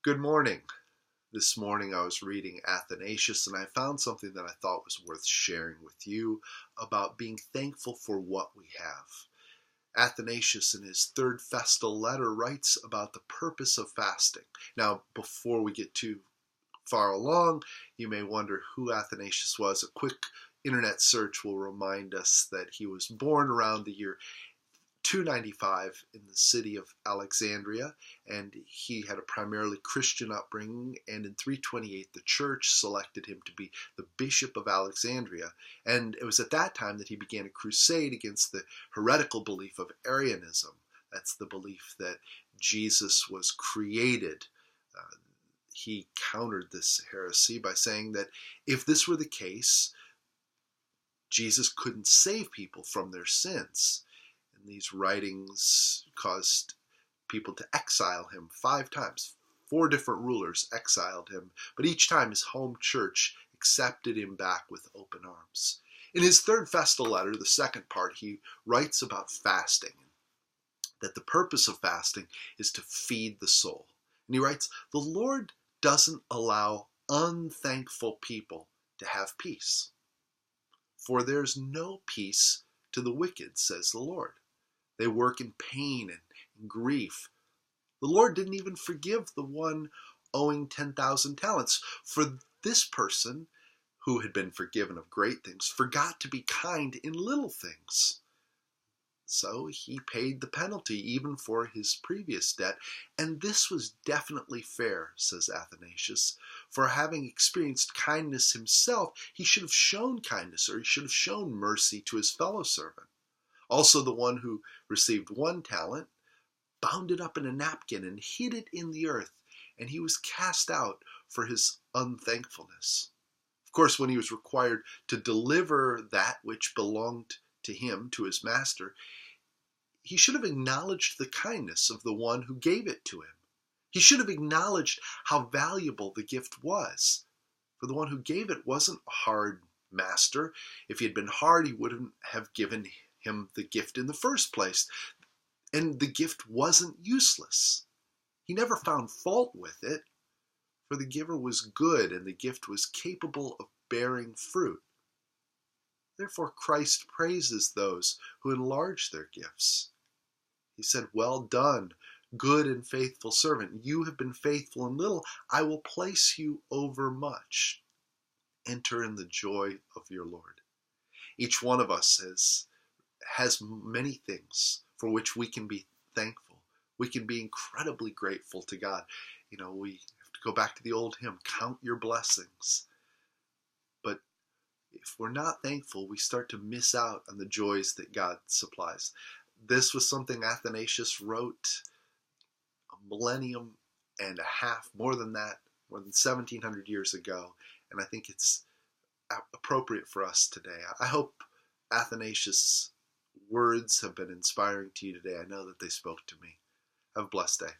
Good morning. This morning I was reading Athanasius and I found something that I thought was worth sharing with you about being thankful for what we have. Athanasius, in his third Festal Letter, writes about the purpose of fasting. Now, before we get too far along, you may wonder who Athanasius was. A quick internet search will remind us that he was born around the year 295 in the city of Alexandria, and he had a primarily Christian upbringing, and in 328 the church selected him to be the Bishop of Alexandria, and it was at that time that he began a crusade against the heretical belief of Arianism. That's the belief that Jesus was created. He countered this heresy by saying that if this were the case, Jesus couldn't save people from their sins. These writings caused people to exile him 5 times. 4 different rulers exiled him, but each time his home church accepted him back with open arms. In his third Festal Letter, the second part, he writes about fasting, that the purpose of fasting is to feed the soul. And he writes, "The Lord doesn't allow unthankful people to have peace. For there's no peace to the wicked, says the Lord. They work in pain and grief. The Lord didn't even forgive the one owing 10,000 talents. For this person, who had been forgiven of great things, forgot to be kind in little things. So he paid the penalty even for his previous debt. And this was definitely fair, says Athanasius. For having experienced kindness himself, he should have shown kindness, or he should have shown mercy to his fellow servant. Also, the one who received 1 talent bound it up in a napkin and hid it in the earth, and he was cast out for his unthankfulness. Of course, when he was required to deliver that which belonged to him, to his master, he should have acknowledged the kindness of the one who gave it to him. He should have acknowledged how valuable the gift was, for the one who gave it wasn't a hard master. If he had been hard, he wouldn't have given him the gift in the first place. And the gift wasn't useless. He never found fault with it, for the giver was good and the gift was capable of bearing fruit. Therefore, Christ praises those who enlarge their gifts. He said, "Well done, good and faithful servant. You have been faithful in little. I will place you over much. Enter in the joy of your Lord." Each one of us has many things for which we can be thankful. We can be incredibly grateful to God. We have to go back to the old hymn, count your blessings. But if we're not thankful, we start to miss out on the joys that God supplies. This was something Athanasius wrote a millennium and a half, more than that, more than 1700 years ago. And I think it's appropriate for us today. I hope Athanasius' words have been inspiring to you today. I know that they spoke to me. Have a blessed day.